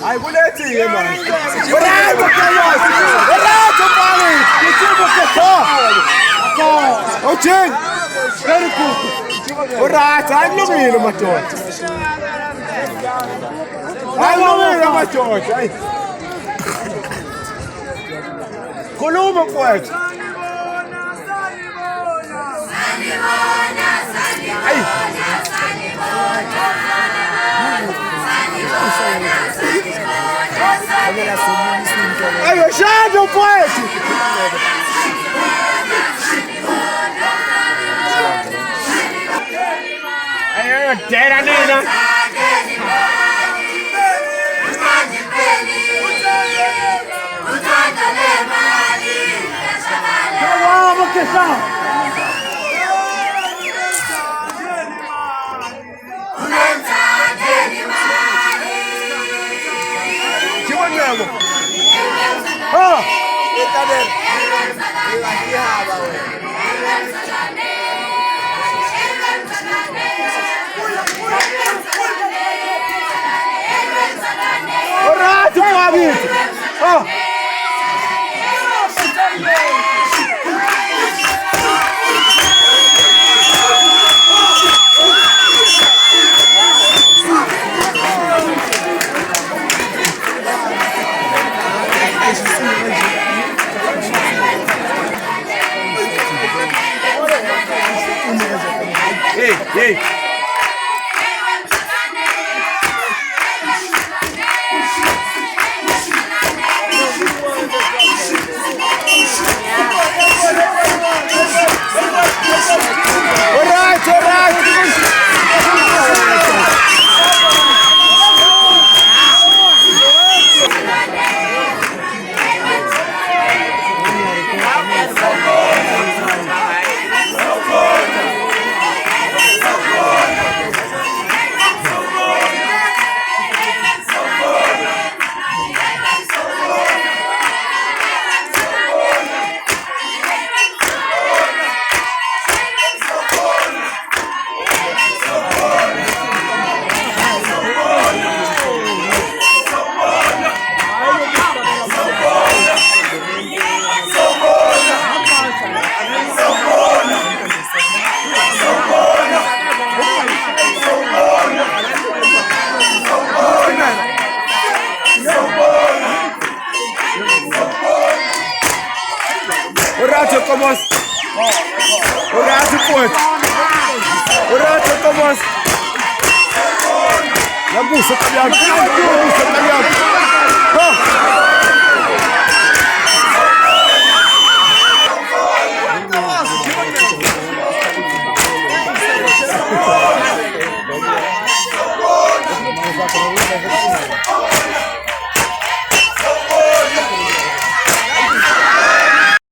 Hai buletie, man. Orato, Carlos! Orato, Mali! Che tipo che fa? Ok! Very cool. Orato, hai il numero, Matteo. Hai il numero, Matteo. Colombo, poi. Ayo, shadow poet. Ayo, tera nena. Vamos que está. Oh! Orato, Fabio! Oh! Ei! Alright! Orato, Thomas! Orato, poi! Orato, Thomas! La busta tagliata! La busta tagliata! Oh!